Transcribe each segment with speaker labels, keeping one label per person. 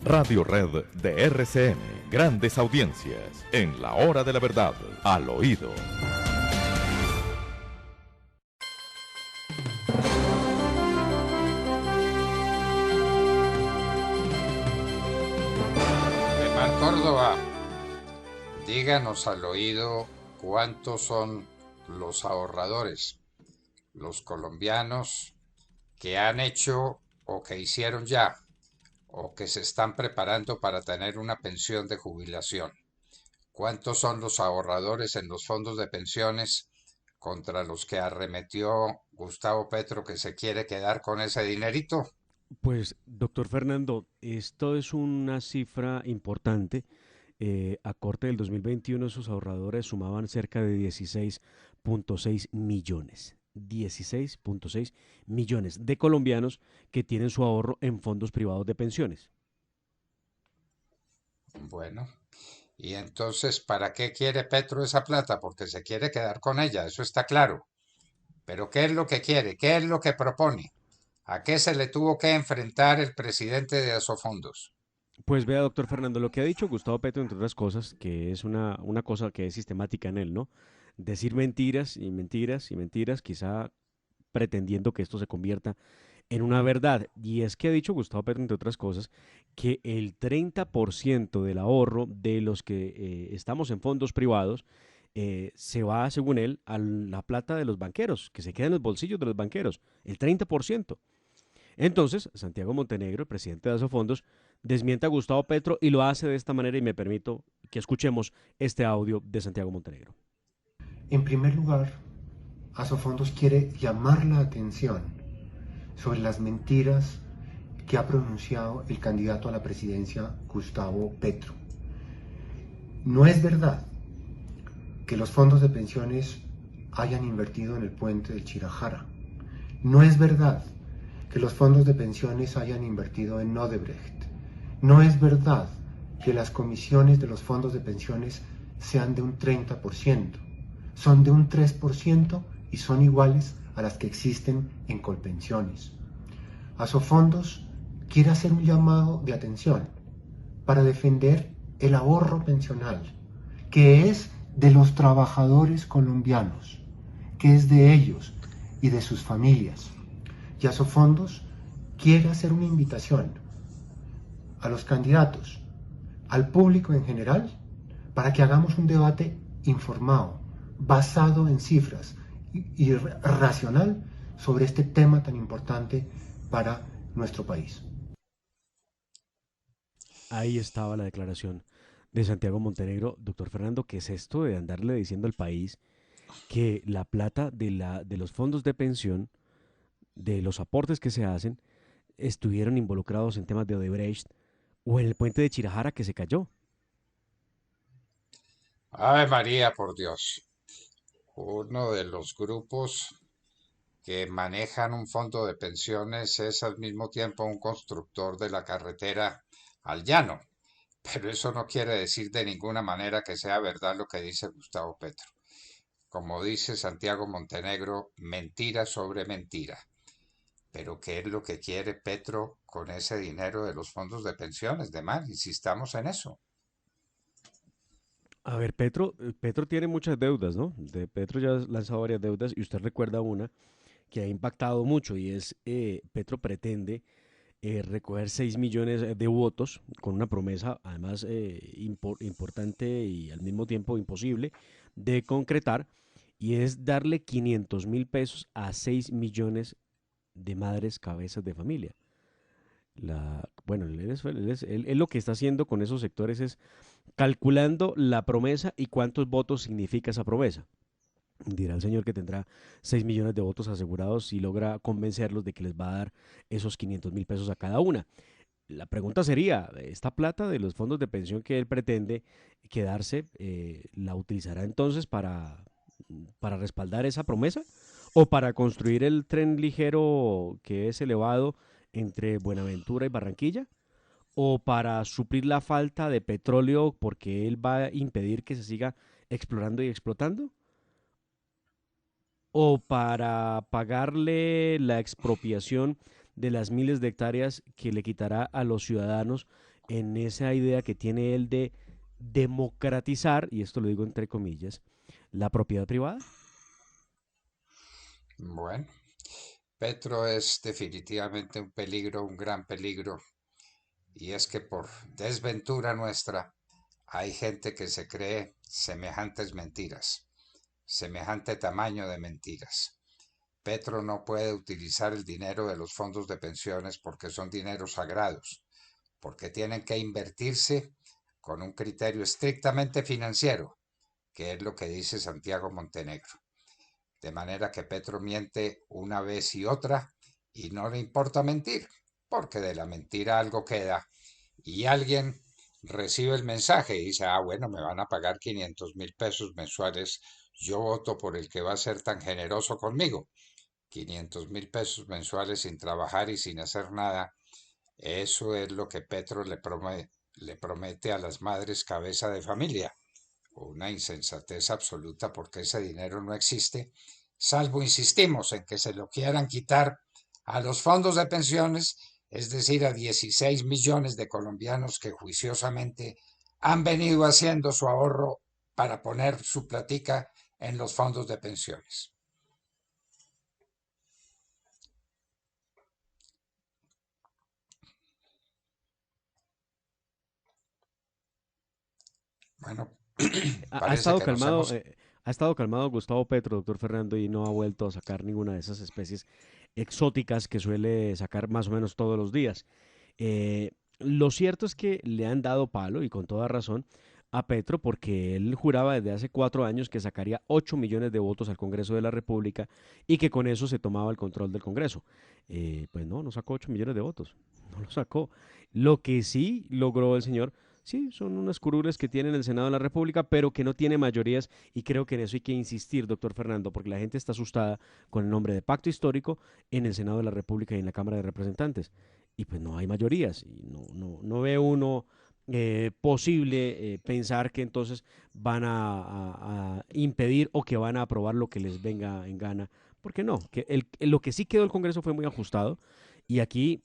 Speaker 1: Radio Red de RCN, grandes audiencias, en la hora de la verdad, al oído.
Speaker 2: Mar Córdoba, díganos al oído cuántos son los ahorradores, los colombianos que han hecho o que hicieron ya o que se están preparando para tener una pensión de jubilación. ¿Cuántos son los ahorradores en los fondos de pensiones contra los que arremetió Gustavo Petro que se quiere quedar con ese dinerito?
Speaker 3: Pues, doctor Fernando, esto es una cifra importante. A corte del 2021, esos ahorradores sumaban cerca de 16.6 millones. 16.6 millones de colombianos que tienen su ahorro en fondos privados de pensiones.
Speaker 2: Bueno, y entonces, ¿para qué quiere Petro esa plata? Porque se quiere quedar con ella, eso está claro. Pero ¿qué es lo que quiere? ¿Qué es lo que propone? ¿A qué se le tuvo que enfrentar el presidente de Asofondos?
Speaker 3: Pues vea, doctor Fernando, lo que ha dicho Gustavo Petro, entre otras cosas, que es una cosa que es sistemática en él, ¿no? Decir mentiras y mentiras y mentiras, quizá pretendiendo que esto se convierta en una verdad. Y es que ha dicho Gustavo Petro, entre otras cosas, que el 30% del ahorro de los que estamos en fondos privados se va, según él, a la plata de los banqueros, que se queda en los bolsillos de los banqueros, el 30%. Entonces, Santiago Montenegro, el presidente de Asofondos, desmiente a Gustavo Petro y lo hace de esta manera y me permito que escuchemos este audio de Santiago Montenegro.
Speaker 4: En primer lugar, Asofondos quiere llamar la atención sobre las mentiras que ha pronunciado el candidato a la presidencia, Gustavo Petro. No es verdad que los fondos de pensiones hayan invertido en el puente del Chirajara. No es verdad que los fondos de pensiones hayan invertido en Odebrecht. No es verdad que las comisiones de los fondos de pensiones sean de un 30%. Son de un 3% y son iguales a las que existen en Colpensiones. Asofondos quiere hacer un llamado de atención para defender el ahorro pensional, que es de los trabajadores colombianos, que es de ellos y de sus familias. Y Asofondos quiere hacer una invitación a los candidatos, al público en general, para que hagamos un debate informado, basado en cifras y racional sobre este tema tan importante para nuestro país.
Speaker 3: Ahí estaba la declaración de Santiago Montenegro. Doctor Fernando, ¿qué es esto de andarle diciendo al país que la plata de los fondos de pensión, de los aportes que se hacen, estuvieron involucrados en temas de Odebrecht o en el puente de Chirajara que se cayó?
Speaker 2: Ave María, por Dios. Uno de los grupos que manejan un fondo de pensiones es al mismo tiempo un constructor de la carretera al llano. Pero eso no quiere decir de ninguna manera que sea verdad lo que dice Gustavo Petro. Como dice Santiago Montenegro, mentira sobre mentira. Pero ¿qué es lo que quiere Petro con ese dinero de los fondos de pensiones? De mal, insistamos en eso.
Speaker 3: A ver, Petro tiene muchas deudas, ¿no? Petro ya ha lanzado varias deudas y usted recuerda una que ha impactado mucho y es Petro pretende recoger 6 millones de votos con una promesa además importante y al mismo tiempo imposible de concretar y es darle 500.000 pesos a 6 millones de madres cabezas de familia. Bueno, él lo que está haciendo con esos sectores es calculando la promesa y cuántos votos significa esa promesa. Dirá el señor que tendrá 6 millones de votos asegurados si logra convencerlos de que les va a dar esos 500.000 pesos a cada una. La pregunta sería, ¿esta plata de los fondos de pensión que él pretende quedarse, la utilizará entonces para respaldar esa promesa? ¿O para construir el tren ligero que es elevado entre Buenaventura y Barranquilla? ¿O para suplir la falta de petróleo porque él va a impedir que se siga explorando y explotando? ¿O para pagarle la expropiación de las miles de hectáreas que le quitará a los ciudadanos en esa idea que tiene él de democratizar, y esto lo digo entre comillas, la propiedad privada?
Speaker 2: Bueno, Petro es definitivamente un peligro, un gran peligro, y es que por desventura nuestra hay gente que se cree semejantes mentiras, semejante tamaño de mentiras. Petro no puede utilizar el dinero de los fondos de pensiones porque son dineros sagrados, porque tienen que invertirse con un criterio estrictamente financiero, que es lo que dice Santiago Montenegro. De manera que Petro miente una vez y otra y no le importa mentir, porque de la mentira algo queda y alguien recibe el mensaje y dice, bueno, me van a pagar 500.000 pesos mensuales, yo voto por el que va a ser tan generoso conmigo. 500.000 pesos mensuales sin trabajar y sin hacer nada, eso es lo que Petro le promete a las madres cabeza de familia. Una insensatez absoluta porque ese dinero no existe, salvo insistimos en que se lo quieran quitar a los fondos de pensiones, es decir, a 16 millones de colombianos que juiciosamente han venido haciendo su ahorro para poner su platica en los fondos de pensiones. Bueno,
Speaker 3: Ha
Speaker 2: parece
Speaker 3: estado
Speaker 2: que nos
Speaker 3: calmado,
Speaker 2: hemos...
Speaker 3: ha estado calmado Gustavo Petro, doctor Fernando, y no ha vuelto a sacar ninguna de esas especies exóticas que suele sacar más o menos todos los días. Lo cierto es que le han dado palo, y con toda razón, a Petro, porque él juraba desde hace 4 años que sacaría 8 millones de votos al Congreso de la República y que con eso se tomaba el control del Congreso. Pues no, no sacó 8 millones de votos, no lo sacó. Lo que sí logró el señor, sí, son unas curules que tiene en el Senado de la República, pero que no tiene mayorías, y creo que en eso hay que insistir, doctor Fernando, porque la gente está asustada con el nombre de pacto histórico en el Senado de la República y en la Cámara de Representantes. Y pues no hay mayorías, y no ve uno posible pensar que entonces van a impedir o que van a aprobar lo que les venga en gana, porque no, que lo que sí quedó el Congreso fue muy ajustado, y aquí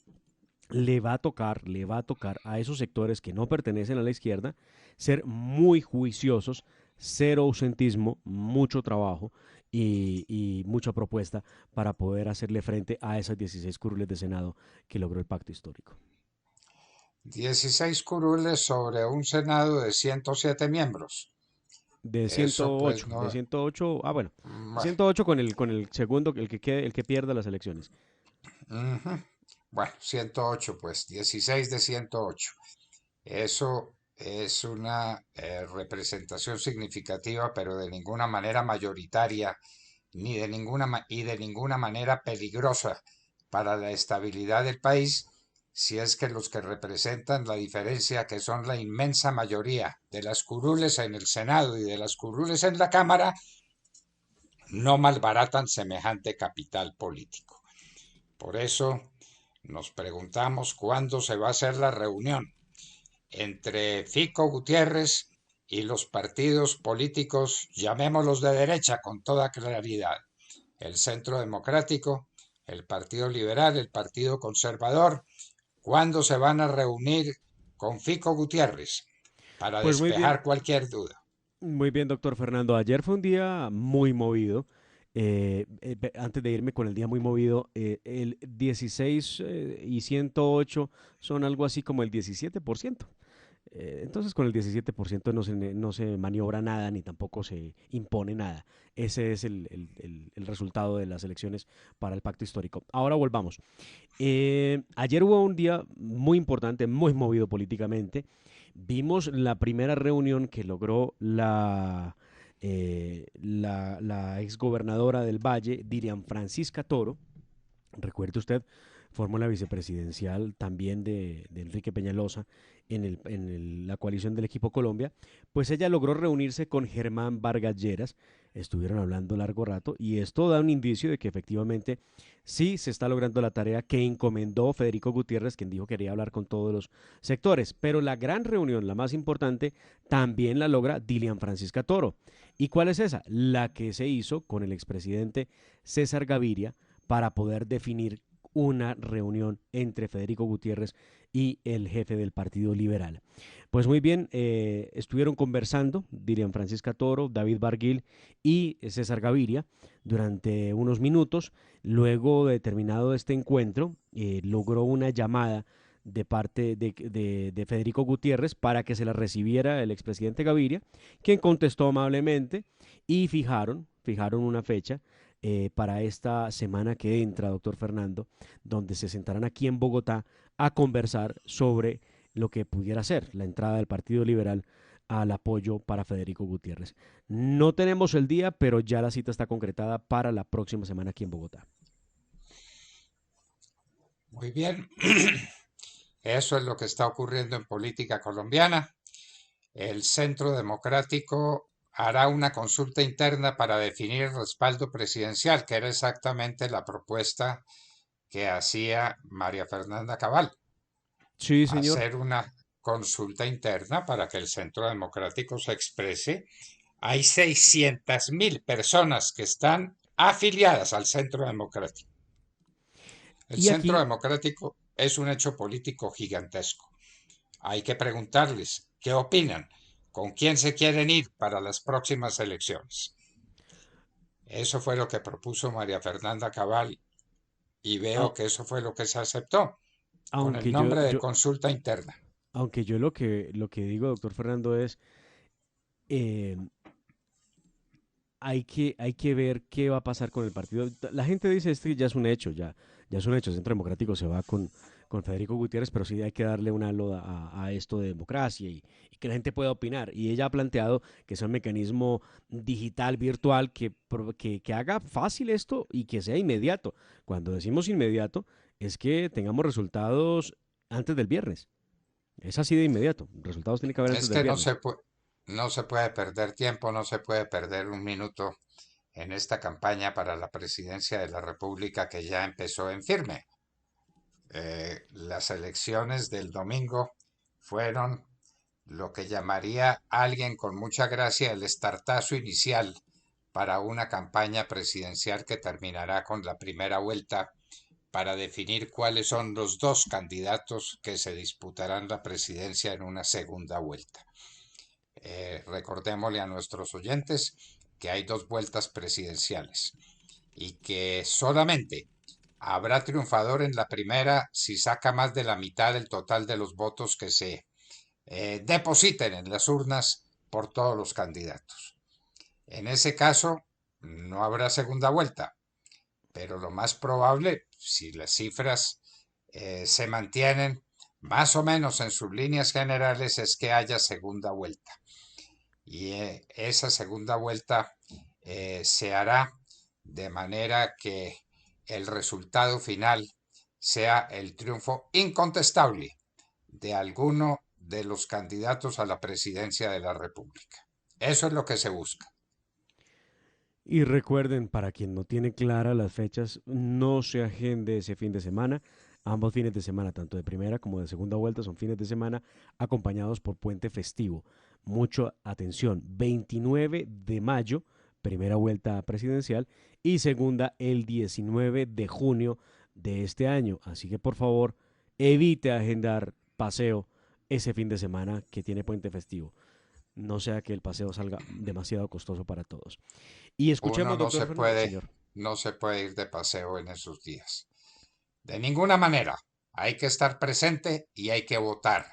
Speaker 3: le va a tocar a esos sectores que no pertenecen a la izquierda ser muy juiciosos, cero ausentismo, mucho trabajo y mucha propuesta para poder hacerle frente a esas 16 curules de Senado que logró el pacto histórico.
Speaker 2: 16 curules sobre un Senado de 107 miembros.
Speaker 3: De
Speaker 2: Eso pues
Speaker 3: 108, de
Speaker 2: no...
Speaker 3: 108, bueno,
Speaker 2: Bueno,
Speaker 3: 108 con el segundo, el que pierda las elecciones.
Speaker 2: bueno, 108 pues, 16 de 108. Eso es una representación significativa, pero de ninguna manera mayoritaria, ni de y de ninguna manera peligrosa para la estabilidad del país, si es que los que representan la diferencia, que son la inmensa mayoría de las curules en el Senado y de las curules en la Cámara, no malbaratan semejante capital político. Por eso nos preguntamos cuándo se va a hacer la reunión entre Fico Gutiérrez y los partidos políticos, llamémoslos de derecha con toda claridad, el Centro Democrático, el Partido Liberal, el Partido Conservador. ¿Cuándo se van a reunir con Fico Gutiérrez para
Speaker 3: Pues
Speaker 2: despejar cualquier duda?
Speaker 3: muy bien, doctor Fernando. Ayer fue un día muy movido. Antes de irme con el día muy movido, el 16 y 108 son algo así como el 17%. Entonces con el 17% no se maniobra nada ni tampoco se impone nada. Ese es el resultado de las elecciones para el pacto histórico. Ahora volvamos. Ayer hubo un día muy importante, muy movido políticamente. Vimos la primera reunión que logró la exgobernadora del Valle, Dilian Francisca Toro. Recuerde usted, formó la vicepresidencial también de Enrique Peñalosa la coalición del Equipo Colombia. Pues ella logró reunirse con Germán Vargas Lleras, estuvieron hablando largo rato, y esto da un indicio de que efectivamente sí se está logrando la tarea que encomendó Federico Gutiérrez, quien dijo que quería hablar con todos los sectores. Pero la gran reunión, la más importante, también la logra Dilian Francisca Toro. ¿Y cuál es esa? La que se hizo con el expresidente César Gaviria para poder definir una reunión entre Federico Gutiérrez y el jefe del Partido Liberal. Pues muy bien, estuvieron conversando Dilian Francisca Toro, David Barguil y César Gaviria durante unos minutos. Luego de terminado este encuentro, logró una llamada de parte de Federico Gutiérrez para que se la recibiera el expresidente Gaviria, quien contestó amablemente y fijaron una fecha para esta semana que entra, doctor Fernando, donde se sentarán aquí en Bogotá a conversar sobre lo que pudiera ser la entrada del Partido Liberal al apoyo para Federico Gutiérrez. No tenemos el día, pero ya la cita está concretada para la próxima semana aquí en Bogotá.
Speaker 2: Muy bien. Eso es lo que está ocurriendo en política colombiana. El Centro Democrático hará una consulta interna para definir el respaldo presidencial, que era exactamente la propuesta que hacía María Fernanda Cabal.
Speaker 3: Sí, señor.
Speaker 2: Hacer una consulta interna para que el Centro Democrático se exprese. Hay 600.000 personas que están afiliadas al Centro Democrático. El Centro Democrático es un hecho político gigantesco. Hay que preguntarles qué opinan, con quién se quieren ir para las próximas elecciones. Eso fue lo que propuso María Fernanda Cabal y veo que eso fue lo que se aceptó, con el nombre de consulta interna.
Speaker 3: Aunque yo lo que digo, doctor Fernando, es hay que ver qué va a pasar con el partido. La gente dice, ya es un hecho, ya es un hecho, el Centro Democrático se va con Federico Gutiérrez, pero sí hay que darle una loda a esto de democracia y que la gente pueda opinar. Y ella ha planteado que sea un mecanismo digital, virtual, que haga fácil esto y que sea inmediato. Cuando decimos inmediato, es que tengamos resultados antes del viernes. Es así de inmediato. Resultados tienen que haber antes del viernes.
Speaker 2: No se puede perder tiempo, no se puede perder un minuto en esta campaña para la presidencia de la República que ya empezó en firme. Las elecciones del domingo fueron lo que llamaría alguien con mucha gracia el estartazo inicial para una campaña presidencial que terminará con la primera vuelta para definir cuáles son los dos candidatos que se disputarán la presidencia en una segunda vuelta. Recordémosle a nuestros oyentes que hay dos vueltas presidenciales y que solamente habrá triunfador en la primera si saca más de la mitad del total de los votos que se depositen en las urnas por todos los candidatos. En ese caso no habrá segunda vuelta, pero lo más probable, si las cifras se mantienen más o menos en sus líneas generales, es que haya segunda vuelta. Y esa segunda vuelta se hará de manera que el resultado final sea el triunfo incontestable de alguno de los candidatos a la presidencia de la República. Eso es lo que se busca.
Speaker 3: Y recuerden, para quien no tiene claras las fechas, no se agende ese fin de semana. Ambos fines de semana, tanto de primera como de segunda vuelta, son fines de semana acompañados por puente festivo. Mucha atención, 29 de mayo, primera vuelta presidencial, y segunda el 19 de junio de este año. Así que, por favor, evite agendar paseo ese fin de semana que tiene puente festivo. No sea que el paseo salga demasiado costoso para todos. Y escuchemos, doctor Fernando, señor.
Speaker 2: No se puede ir de paseo en esos días. De ninguna manera. Hay que estar presente y hay que votar,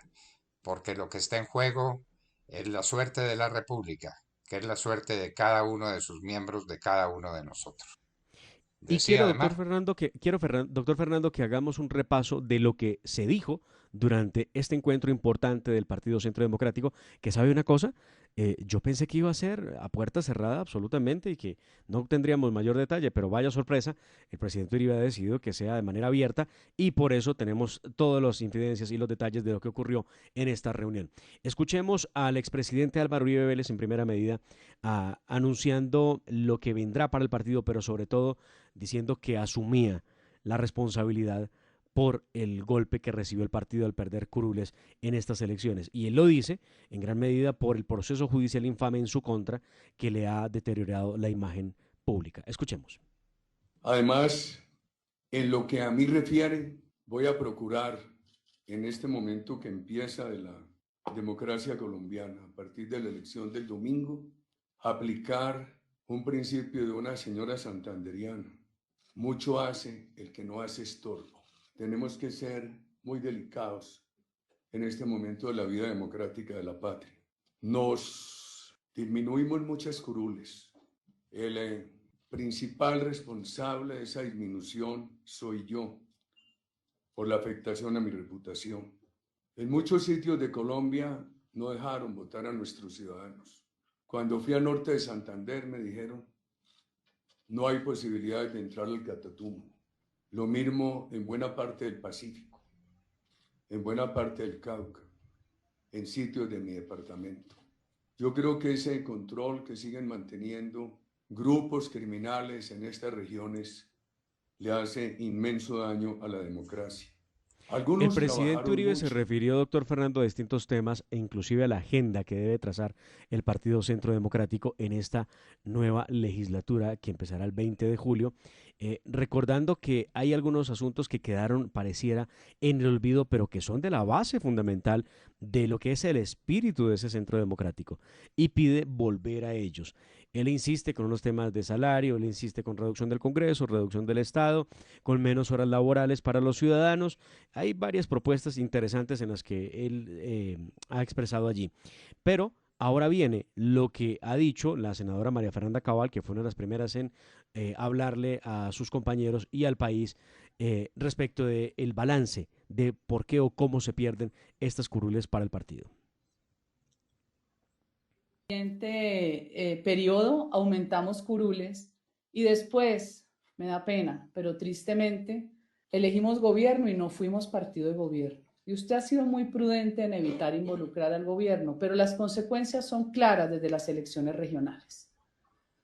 Speaker 2: porque lo que está en juego es la suerte de la República, que es la suerte de cada uno de sus miembros, de cada uno de nosotros.
Speaker 3: Y quiero, doctor Fernando, que hagamos un repaso de lo que se dijo durante este encuentro importante del Partido Centro Democrático, que sabe una cosa, yo pensé que iba a ser a puerta cerrada absolutamente y que no tendríamos mayor detalle, pero vaya sorpresa, el presidente Uribe ha decidido que sea de manera abierta y por eso tenemos todas las incidencias y los detalles de lo que ocurrió en esta reunión. Escuchemos al expresidente Álvaro Uribe Vélez en primera medida anunciando lo que vendrá para el partido, pero sobre todo diciendo que asumía la responsabilidad por el golpe que recibió el partido al perder curules en estas elecciones. Y él lo dice en gran medida por el proceso judicial infame en su contra que le ha deteriorado la imagen pública. Escuchemos.
Speaker 5: Además, En lo que a mí refiere, voy a procurar en este momento que empieza de la democracia colombiana, a partir de la elección del domingo, aplicar un principio de una señora santanderiana. Mucho hace el que no hace estorbo. Tenemos que ser muy delicados en este momento de la vida democrática de la patria. Nos disminuimos muchas curules. El principal responsable de esa disminución soy yo, por la afectación a mi reputación. En muchos sitios de Colombia no dejaron votar a nuestros ciudadanos. Cuando fui al norte de Santander me dijeron, no hay posibilidades de entrar al Catatumbo. Lo mismo en buena parte del Pacífico, en buena parte del Cauca, en sitios de mi departamento. Yo creo que ese control que siguen manteniendo grupos criminales en estas regiones le hace inmenso daño a la democracia.
Speaker 3: El presidente Uribe se refirió, doctor Fernando, a distintos temas e inclusive a la agenda que debe trazar el Partido Centro Democrático en esta nueva legislatura que empezará el 20 de julio, recordando que hay algunos asuntos que quedaron, pareciera, en el olvido, pero que son de la base fundamental de lo que es el espíritu de ese Centro Democrático y pide volver a ellos. Él insiste con unos temas de salario, él insiste con reducción del Congreso, reducción del Estado, con menos horas laborales para los ciudadanos. Hay varias propuestas interesantes en las que él ha expresado allí. Pero ahora viene lo que ha dicho la senadora María Fernanda Cabal, que fue una de las primeras en hablarle a sus compañeros y al país respecto del balance de por qué o cómo se pierden estas curules para el partido.
Speaker 6: Periodo aumentamos curules y después, me da pena, pero tristemente, elegimos gobierno y no fuimos partido de gobierno. Y usted ha sido muy prudente en evitar involucrar al gobierno, pero las consecuencias son claras desde las elecciones regionales.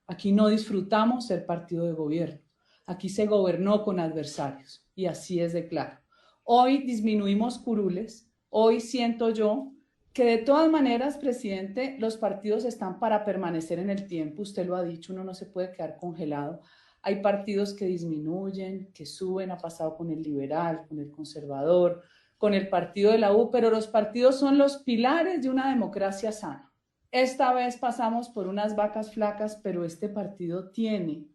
Speaker 6: Aquí no disfrutamos ser partido de gobierno. Aquí se gobernó con adversarios y así es de claro. Hoy disminuimos curules, hoy siento yo que de todas maneras, presidente, los partidos están para permanecer en el tiempo, usted lo ha dicho, uno no se puede quedar congelado. Hay partidos que disminuyen, que suben, ha pasado con el liberal, con el conservador, con el partido de la U, pero los partidos son los pilares de una democracia sana. Esta vez pasamos por unas vacas flacas, pero este partido tiene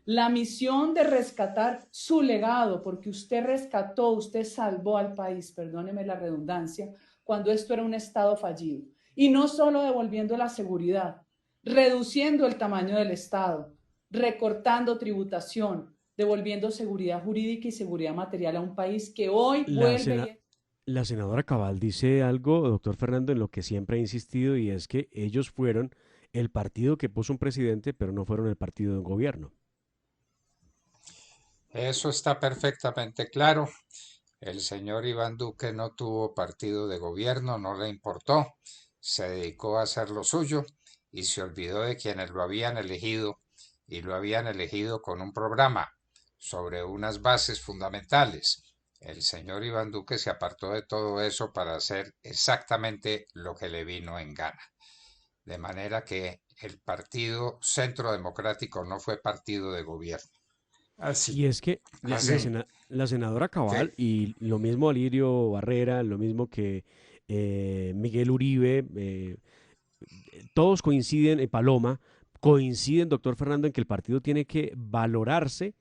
Speaker 6: la misión de rescatar su legado, porque usted rescató, usted salvó al país, perdóneme la redundancia, cuando esto era un Estado fallido. Y no solo devolviendo la seguridad, reduciendo el tamaño del Estado, recortando tributación, devolviendo seguridad jurídica y seguridad material a un país que hoy vuelve...
Speaker 3: La senadora Cabal dice algo, doctor Fernando, en lo que siempre ha insistido, y es que ellos fueron el partido que puso un presidente, pero no fueron el partido de gobierno.
Speaker 2: Eso está perfectamente claro. El señor Iván Duque no tuvo partido de gobierno, no le importó, se dedicó a hacer lo suyo y se olvidó de quienes lo habían elegido, y lo habían elegido con un programa sobre unas bases fundamentales. El señor Iván Duque se apartó de todo eso para hacer exactamente lo que le vino en gana. De manera que el Partido Centro Democrático no fue partido de gobierno.
Speaker 3: Y es que la senadora Cabal y lo mismo Alirio Barrera, lo mismo que Miguel Uribe, todos coinciden, Paloma, coinciden, doctor Fernando, en que el partido tiene que valorarse,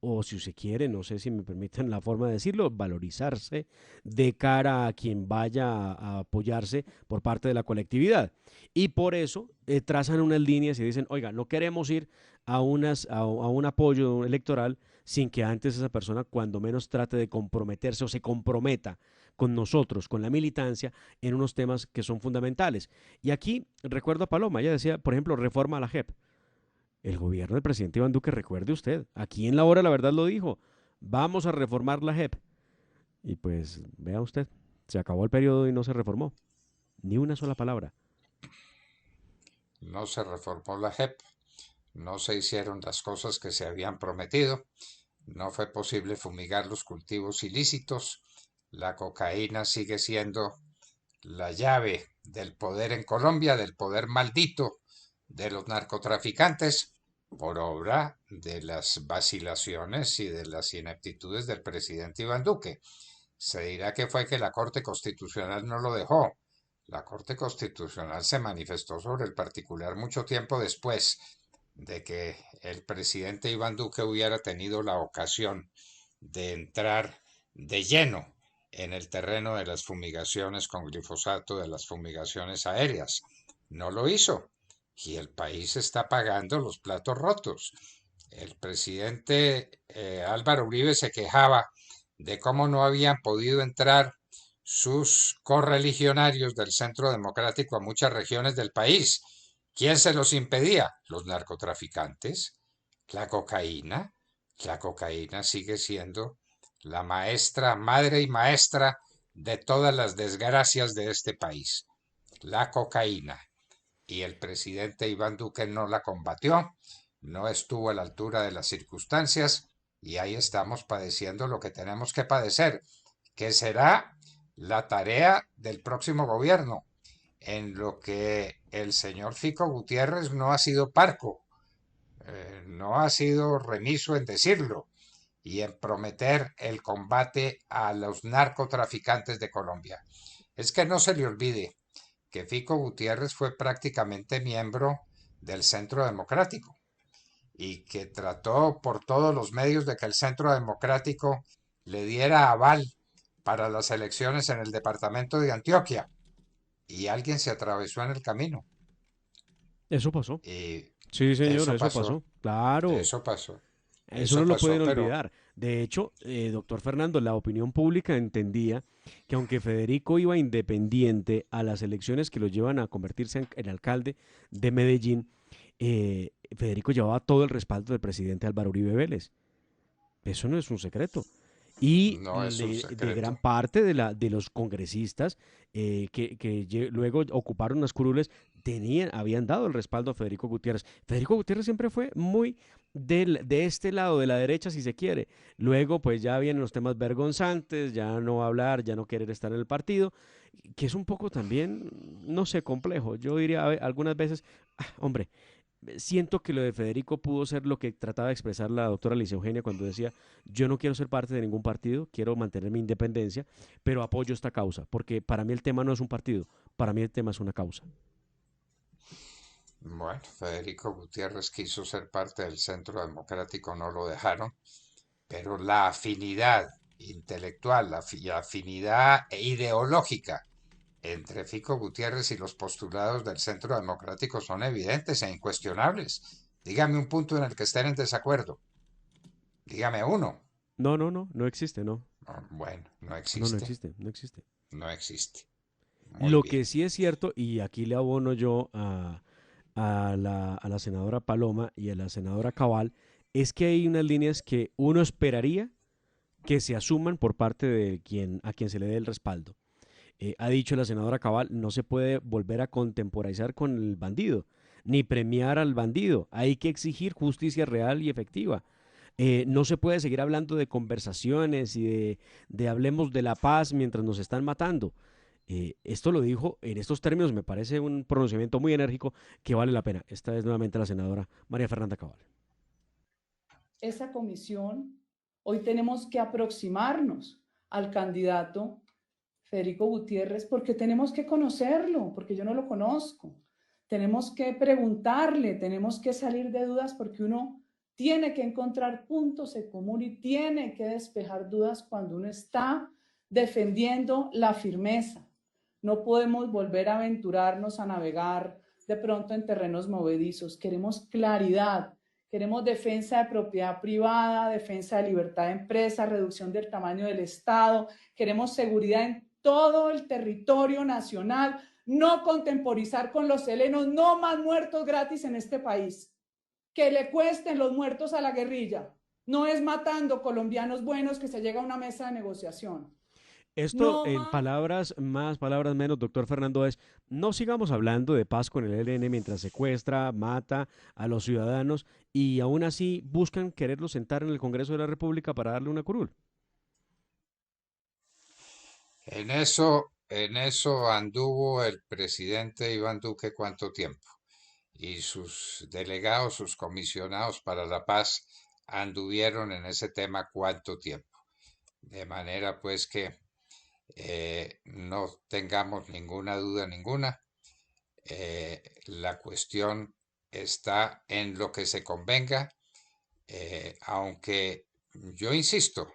Speaker 3: o si se quiere, no sé si me permiten la forma de decirlo, valorizarse de cara a quien vaya a apoyarse por parte de la colectividad. Y por eso trazan unas líneas y dicen, oiga, no queremos ir a un apoyo electoral sin que antes esa persona cuando menos trate de comprometerse o se comprometa con nosotros, con la militancia, en unos temas que son fundamentales. Y aquí recuerdo a Paloma, ella decía, por ejemplo, reforma a la JEP. El gobierno del presidente Iván Duque, recuerde usted, aquí en La Hora de la Verdad lo dijo, vamos a reformar la JEP. Y pues, vea usted, se acabó el periodo y no se reformó, ni una sola palabra.
Speaker 2: No se reformó la JEP, no se hicieron las cosas que se habían prometido, no fue posible fumigar los cultivos ilícitos, la cocaína sigue siendo la llave del poder en Colombia, del poder maldito de los narcotraficantes, por obra de las vacilaciones y de las ineptitudes del presidente Iván Duque. Se dirá que fue que la Corte Constitucional no lo dejó. La Corte Constitucional se manifestó sobre el particular mucho tiempo después de que el presidente Iván Duque hubiera tenido la ocasión de entrar de lleno en el terreno de las fumigaciones con glifosato, de las fumigaciones aéreas. No lo hizo y el país está pagando los platos rotos. El presidente Álvaro Uribe se quejaba de cómo no habían podido entrar sus correligionarios del Centro Democrático a muchas regiones del país. ¿Quién se los impedía? Los narcotraficantes. La cocaína. La cocaína sigue siendo la maestra, madre y maestra de todas las desgracias de este país. La cocaína. Y el presidente Iván Duque no la combatió, no estuvo a la altura de las circunstancias y ahí estamos padeciendo lo que tenemos que padecer, que será la tarea del próximo gobierno, en lo que el señor Fico Gutiérrez no ha sido parco, no ha sido remiso en decirlo y en prometer el combate a los narcotraficantes de Colombia. Es que no se le olvide que Fico Gutiérrez fue prácticamente miembro del Centro Democrático y que trató por todos los medios de que el Centro Democrático le diera aval para las elecciones en el departamento de Antioquia y alguien se atravesó en el camino
Speaker 3: Eso pasó.
Speaker 2: y
Speaker 3: Sí, señor,
Speaker 2: eso
Speaker 3: eso
Speaker 2: pasó,
Speaker 3: pasó. Claro.
Speaker 2: eso pasó,
Speaker 3: Eso no
Speaker 2: eso
Speaker 3: lo pueden
Speaker 2: pasó, pero
Speaker 3: olvidar. De hecho, doctor Fernando, la opinión pública entendía que aunque Federico iba independiente a las elecciones que lo llevan a convertirse en alcalde de Medellín, Federico llevaba todo el respaldo del presidente Álvaro Uribe Vélez. Eso no es un secreto. Y
Speaker 2: no es un
Speaker 3: de gran
Speaker 2: secreto.
Speaker 3: parte de los congresistas luego ocuparon las curules habían dado el respaldo a Federico Gutiérrez. Federico Gutiérrez siempre fue muy de este lado, de la derecha, si se quiere. Luego, pues ya vienen los temas vergonzantes, ya no hablar, ya no querer estar en el partido, que es un poco también, no sé, complejo. Yo diría algunas veces, hombre, siento que lo de Federico pudo ser lo que trataba de expresar la doctora Alicia Eugenia cuando decía, yo no quiero ser parte de ningún partido, quiero mantener mi independencia, pero apoyo esta causa, porque para mí el tema no es un partido, para mí el tema es una causa.
Speaker 2: Bueno, Federico Gutiérrez quiso ser parte del Centro Democrático, no lo dejaron, pero la afinidad intelectual, la afinidad ideológica entre Fico Gutiérrez y los postulados del Centro Democrático son evidentes e incuestionables. Dígame un punto en el que estén en desacuerdo. Dígame uno.
Speaker 3: No, no, no, no existe, no.
Speaker 2: Bueno, no
Speaker 3: No, no
Speaker 2: existe.
Speaker 3: existe, no existe.
Speaker 2: No existe. Muy
Speaker 3: Lo
Speaker 2: bien.
Speaker 3: que sí es cierto, y aquí le abono yo a la senadora Paloma y a la senadora Cabal, es que hay unas líneas que uno esperaría que se asuman por parte de a quien se le dé el respaldo. Ha dicho la senadora Cabal, no se puede volver a contemporizar con el bandido, ni premiar al bandido. Hay que exigir justicia real y efectiva. No se puede seguir hablando de conversaciones y de hablemos de la paz mientras nos están matando. Esto lo dijo en estos términos, me parece un pronunciamiento muy enérgico que vale la pena. Esta es nuevamente la senadora María Fernanda Cabal.
Speaker 6: Esa comisión, hoy tenemos que aproximarnos al candidato Federico Gutiérrez porque tenemos que conocerlo, porque yo no lo conozco. Tenemos que preguntarle, tenemos que salir de dudas porque uno tiene que encontrar puntos en común y tiene que despejar dudas cuando uno está defendiendo la firmeza. No podemos volver a aventurarnos a navegar de pronto en terrenos movedizos. Queremos claridad, queremos defensa de propiedad privada, defensa de libertad de empresa, reducción del tamaño del Estado, queremos seguridad en todo el territorio nacional, no contemporizar con los helenos, no más muertos gratis en este país, que le cuesten los muertos a la guerrilla, no es matando colombianos buenos que se llega a una mesa de negociación.
Speaker 3: Esto
Speaker 6: No
Speaker 3: en
Speaker 6: más.
Speaker 3: palabras más, palabras menos, doctor Fernando, es no sigamos hablando de paz con el ELN mientras secuestra, mata a los ciudadanos y aún así buscan quererlo sentar en el Congreso de la República para darle una curul.
Speaker 2: En eso anduvo el presidente Iván Duque cuánto tiempo. y sus delegados, sus comisionados para la paz, anduvieron en ese tema cuánto tiempo. De manera pues que no tengamos ninguna duda ninguna. La cuestión está en lo que se convenga, aunque yo insisto,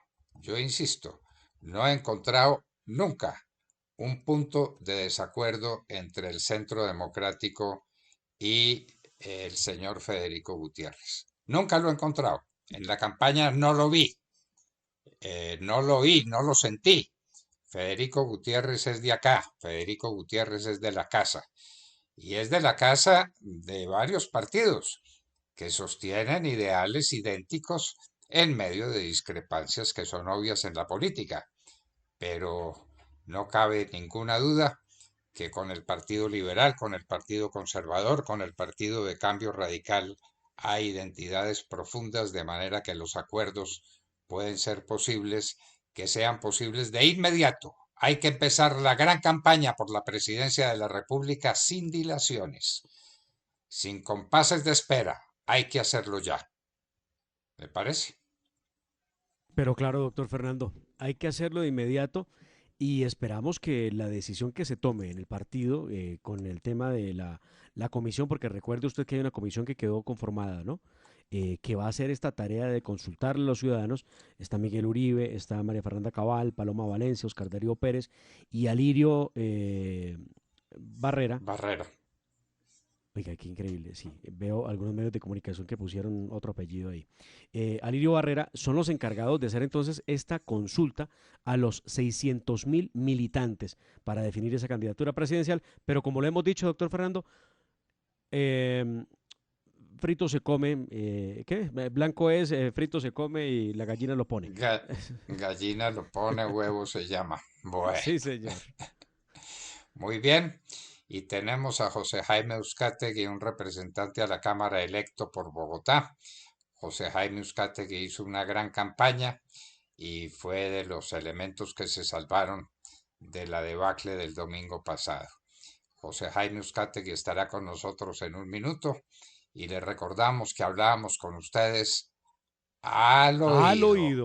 Speaker 2: no he encontrado nunca un punto de desacuerdo entre el Centro Democrático y el señor Federico Gutiérrez. Nunca lo he encontrado. En la campaña no lo vi, no lo oí, no lo sentí. Federico Gutiérrez es de acá, Federico Gutiérrez es de la casa. Y es de la casa de varios partidos que sostienen ideales idénticos en medio de discrepancias que son obvias en la política. Pero no cabe ninguna duda que con el Partido Liberal, con el Partido Conservador, con el Partido de Cambio Radical, hay identidades profundas de manera que los acuerdos pueden ser posibles, que sean posibles de inmediato. Hay que empezar la gran campaña por la presidencia de la República sin dilaciones, sin compases de espera. Hay que hacerlo ya. ¿Me parece?
Speaker 3: Pero claro, doctor Fernando, hay que hacerlo de inmediato y esperamos que la decisión que se tome en el partido con el tema de la comisión, porque recuerde usted que hay una comisión que quedó conformada, ¿no? Que va a hacer esta tarea de consultarle a los ciudadanos. Está Miguel Uribe, está María Fernanda Cabal, Paloma Valencia, Oscar Darío Pérez y Alirio Barrera.
Speaker 2: Barrera.
Speaker 3: Oiga, qué increíble, sí. Veo algunos medios de comunicación que pusieron otro apellido ahí. Alirio Barrera son los encargados de hacer entonces esta consulta a los 600.000 militantes para definir esa candidatura presidencial. Pero como lo hemos dicho, doctor Fernando, eh, frito se come, ¿qué? Blanco es, frito se come y la gallina lo pone.
Speaker 2: Gallina lo pone, huevo se llama. Bueno.
Speaker 3: Sí, señor.
Speaker 2: Muy bien. Y tenemos a José Jaime Uzcategui, un representante a la Cámara electo por Bogotá. José Jaime Uzcategui hizo una gran campaña y fue de los elementos que se salvaron de la debacle del domingo pasado. José Jaime Uzcategui estará con nosotros en un minuto y les recordamos que hablábamos con ustedes al
Speaker 3: Al
Speaker 2: oído.
Speaker 3: oído.